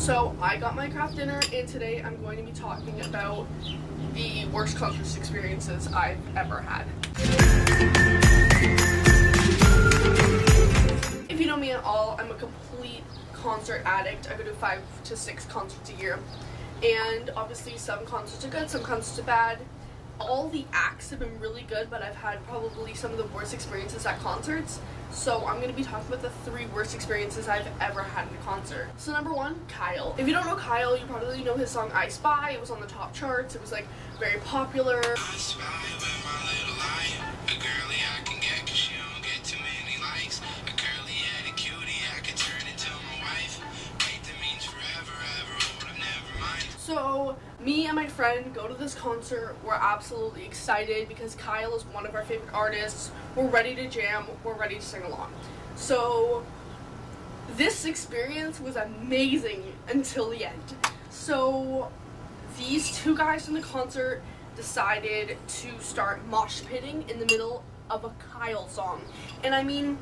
So I got my craft dinner, and today I'm going to be talking about the worst concert experiences I've ever had. If you know me at all, I'm a complete concert addict. I go to 5 to 6 concerts a year, and obviously some concerts are good, some concerts are bad. All the acts have been really good, but I've had probably some of the worst experiences at concerts. So I'm going to be talking about the 3 worst experiences I've ever had in a concert. So number 1, Kyle. If you don't know Kyle, you probably know his song I Spy. It was on the top charts. It was like very popular. I spy with my little eye, a girlie I can get 'cause she don't get too many likes. A curly headed cutie I can turn into my wife. Wait, that means forever, ever, hold up, never mind. So me and my friend go to this concert. We're absolutely excited because Kyle is one of our favorite artists. We're ready to jam. We're ready to sing along. So this experience was amazing until the end. So these 2 guys from the concert decided to start mosh pitting in the middle of a Kyle song. And I mean,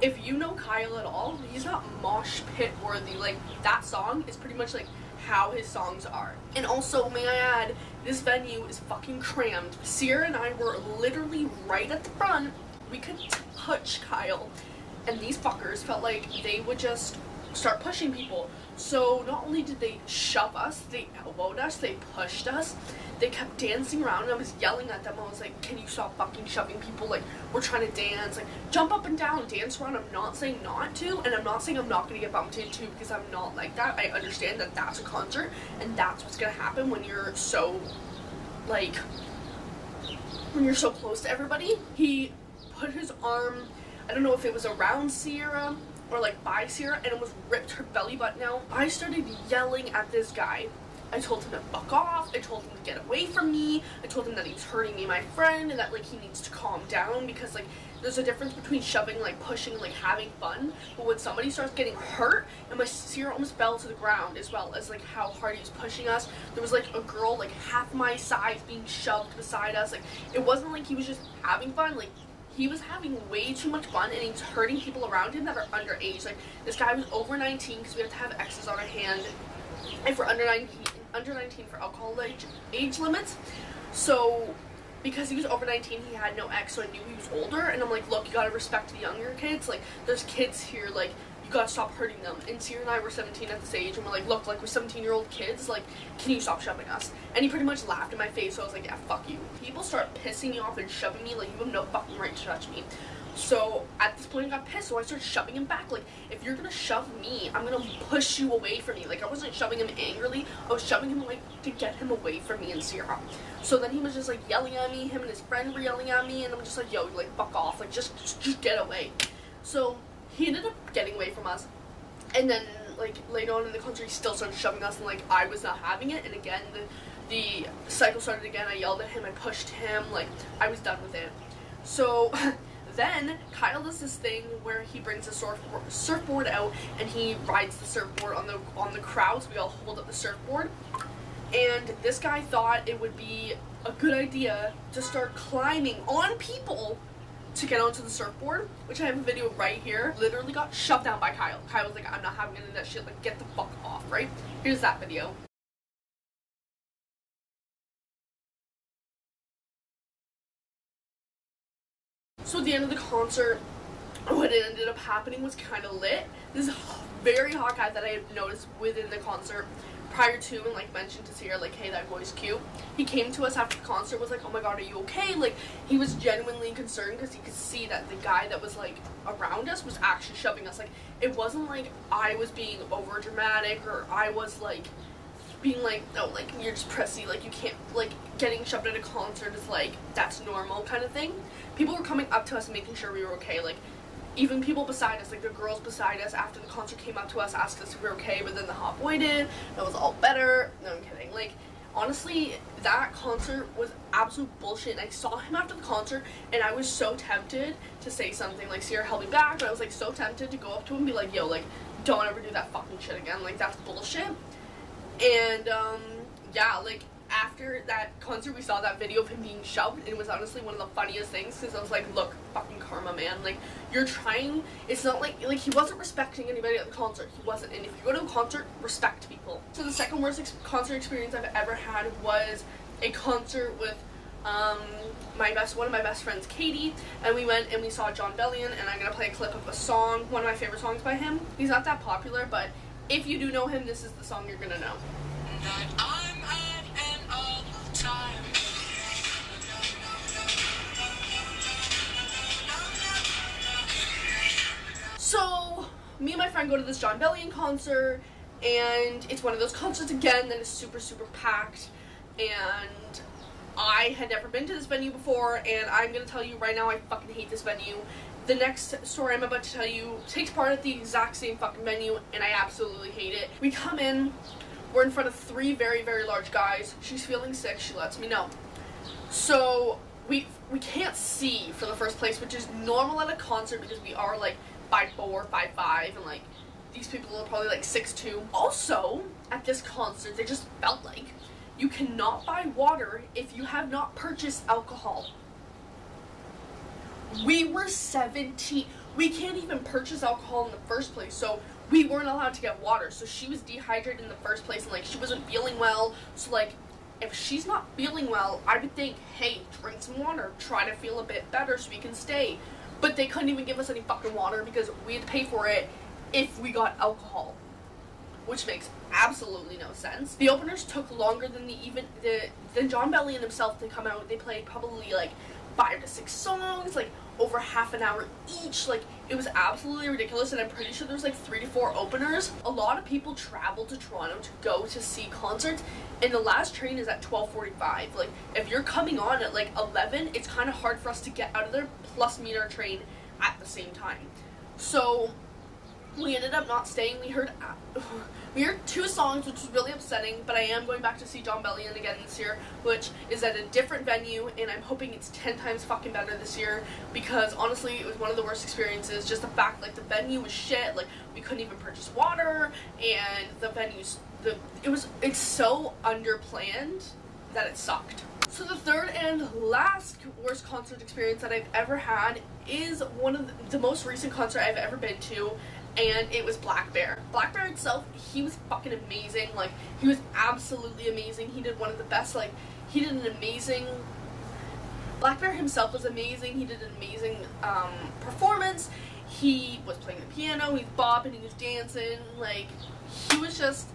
if you know Kyle at all, he's not mosh pit worthy. Like, that song is pretty much like how his songs are. And also, may I add, this venue is fucking crammed. Sierra and I were literally right at the front. We could touch Kyle, and these fuckers felt like they would just start pushing people. So not only did they shove us, they elbowed us, they pushed us, they kept dancing around, and I was yelling at them. I was like, can you stop fucking shoving people? Like, we're trying to dance. Like, jump up and down, dance around. I'm not saying not to, and I'm not saying I'm not going to get bumped into, because I'm not like that. I understand that that's a concert, and that's what's going to happen when you're so, like, when you're so close to everybody. He put his arm, I don't know if it was around Sierra or like by Sierra, and almost ripped her belly button out. I started yelling at this guy. I told him to fuck off. I told him to get away from me. I told him that he was hurting me, my friend, and that like he needs to calm down, because like there's a difference between shoving, like pushing, like having fun. But when somebody starts getting hurt, and my Sierra almost fell to the ground, as well as like how hard he was pushing us. There was like a girl like half my size being shoved beside us. Like, it wasn't like he was just having fun. Like, he was having way too much fun, and he was hurting people around him that are underage. Like, this guy was over 19, because we have to have X's on our hand, and for under 19 for alcohol age limits. So because he was over 19, he had no X, so I knew he was older. And I'm like, look, you gotta respect the younger kids. Like, there's kids here, like, you gotta stop hurting them. And Sierra and I were 17 at this age, and we're like, look, like, we're 17-year-old kids, like, can you stop shoving us? And he pretty much laughed in my face, so I was like, yeah, fuck you. People start pissing me off and shoving me, like, you have no fucking right to touch me. So at this point I got pissed, so I started shoving him back. Like, if you're gonna shove me, I'm gonna push you away from me. Like, I wasn't shoving him angrily, I was shoving him like to get him away from me and Sierra. So then he was just like yelling at me, him and his friend were yelling at me, and I'm just like, yo, like, fuck off, like, just get away. So he ended up getting away from us, and then like later on in the concert he still started shoving us, and like I was not having it. And again the cycle started again. I yelled at him, I pushed him, like, I was done with it. So then Kyle does this thing where he brings a surfboard out, and he rides the surfboard on the crowd. So we all hold up the surfboard, and this guy thought it would be a good idea to start climbing on people to get onto the surfboard, which I have a video right here. Literally got shoved down by Kyle. Kyle was like, I'm not having any of that shit, like, get the fuck off, right? Here's that video. So at the end of the concert, what ended up happening was kind of lit. This very hot guy that I had noticed within the concert prior to, and like mentioned to Sierra, like, hey, that boy's cute. He came to us after the concert, was like, oh my god, are you okay? Like, he was genuinely concerned, because he could see that the guy that was like around us was actually shoving us. Like, it wasn't like I was being over dramatic, or I was like being like, oh, like, you're just prissy, like, you can't, like, getting shoved at a concert is like, that's normal kind of thing. People were coming up to us and making sure we were okay. Like, even people beside us, like the girls beside us after the concert came up to us, asked us if we were okay, but then the hot boy did. It was all better. No, I'm kidding. Like, honestly, that concert was absolute bullshit. And I saw him after the concert, and I was so tempted to say something. Like, Sierra held me back, but I was like so tempted to go up to him and be like, yo, like, don't ever do that fucking shit again. Like, that's bullshit. And yeah, like, after that concert, we saw that video of him being shoved, and it was honestly one of the funniest things, because I was like, look, fucking karma, man. Like, you're trying, it's not like he wasn't respecting anybody at the concert. He wasn't. And if you go to a concert, respect people. So the second worst concert experience I've ever had was a concert with one of my best friends, Katie, and we went and we saw John Bellion, and I'm gonna play a clip of a song, one of my favorite songs by him. He's not that popular, but if you do know him, this is the song you're gonna know. That I'm at an all time. So, me and my friend go to this John Bellion concert, and it's one of those concerts again that is super, super packed, and I had never been to this venue before, and I'm gonna tell you right now, I fucking hate this venue. The next story I'm about to tell you takes part at the exact same fucking venue, and I absolutely hate it. We come in, we're in front of 3 very, very large guys. She's feeling sick, she lets me know. So, we can't see for the first place, which is normal at a concert because we are like 5'4", 5'5", and like, these people are probably like 6'2". Also, at this concert, they just felt like you cannot buy water if you have not purchased alcohol. We were 17. We can't even purchase alcohol in the first place, so we weren't allowed to get water. So she was dehydrated in the first place, and like she wasn't feeling well. So like, if she's not feeling well, I would think, hey, drink some water, try to feel a bit better so we can stay. But they couldn't even give us any fucking water because we had to pay for it if we got alcohol, which makes absolutely no sense. The openers took longer than than John Bellion himself to come out. They played probably like 5 to 6 songs, like over half an hour each. Like, it was absolutely ridiculous, and I'm pretty sure there was like 3 to 4 openers. A lot of people travel to Toronto to go to see concerts, and the last train is at 12:45. Like, if you're coming on at like 11, it's kind of hard for us to get out of there plus meet our train at the same time. So we ended up not staying. We heard 2 songs, which was really upsetting, but I am going back to see John Bellion again this year, which is at a different venue, and I'm hoping it's 10 times fucking better this year, because honestly, it was one of the worst experiences. Just the fact, like, the venue was shit, like, we couldn't even purchase water, and it's so underplanned that it sucked. So the third and last worst concert experience that I've ever had is one of the most recent concert I've ever been to, and it was Black Bear. Black Bear itself, he was fucking amazing. Like, he was absolutely amazing. He did one of the best, like, he did an amazing, Black Bear himself was amazing. He did an amazing performance. He was playing the piano, he's bopping, he was dancing, like, he was just,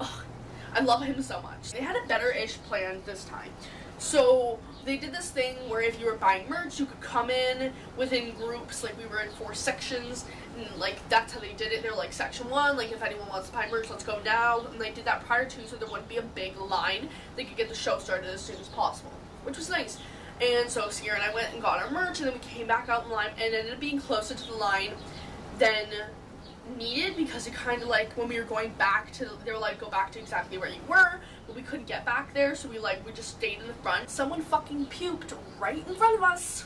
I love him so much. They had a better-ish plan this time. So they did this thing where if you were buying merch, you could come in within groups. Like, we were in 4 sections, and like, that's how they did it. They're like, section 1, like, if anyone wants to buy merch, let's go now. And they did that prior to, so there wouldn't be a big line. They could get the show started as soon as possible, which was nice. And so Sierra and I went and got our merch, and then we came back out in line, and it ended up being closer to the line than needed, because it kind of like, when we were going back to, they were like, go back to exactly where you were, but we couldn't get back there, so we just stayed in the front. Someone fucking puked right in front of us.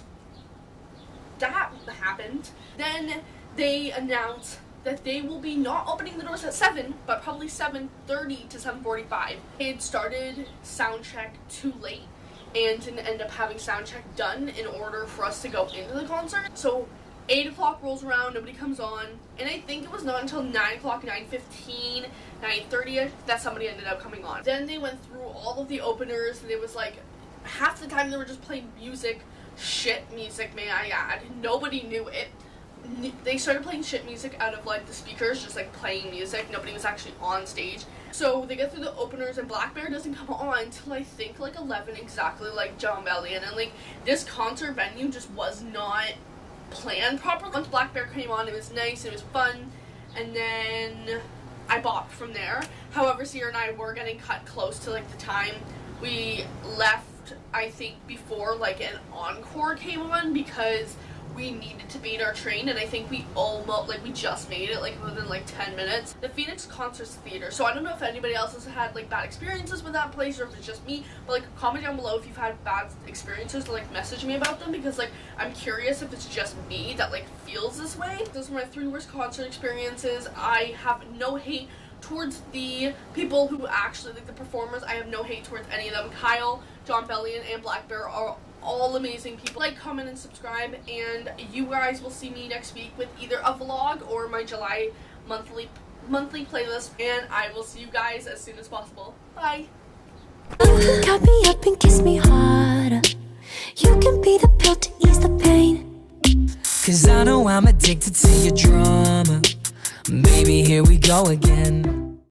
That happened. Then they announced that they will be not opening the doors at 7, but probably 7:30 to 7:45. They had started sound check too late and didn't end up having sound check done in order for us to go into the concert. So 8 o'clock rolls around, nobody comes on, and I think it was not until 9 o'clock, 9:15, 9:30 that somebody ended up coming on. Then they went through all of the openers, and it was like, half the time they were just playing music, shit music, may I add. Nobody knew it. They started playing shit music out of like the speakers, just like playing music. Nobody was actually on stage. So they get through the openers, and Black Bear doesn't come on until I think like 11, exactly like John Bellion. And like, this concert venue just was not planned properly. Once Black Bear came on, it was nice, it was fun, and then I bopped from there. However, Sierra and I were getting cut close to like the time. We left, I think, before like an encore came on, because we needed to beat our train, and I think we almost, like, we just made it, like, within, like, 10 minutes. The Phoenix Concerts Theater. So I don't know if anybody else has had, like, bad experiences with that place, or if it's just me, but, like, comment down below if you've had bad experiences, like, message me about them, because, like, I'm curious if it's just me that, like, feels this way. Those are my 3 worst concert experiences. I have no hate towards the people who actually, like the performers, I have no hate towards any of them. Kyle, John Bellion, and Black Bear are all amazing people. Like, comment, and subscribe, and you guys will see me next week with either a vlog or my July monthly playlist, and I will see you guys as soon as possible. Bye. You got me up and kiss me harder. You can be the pill to ease the pain. 'Cause I know I'm addicted to your drama. Baby, here we go again.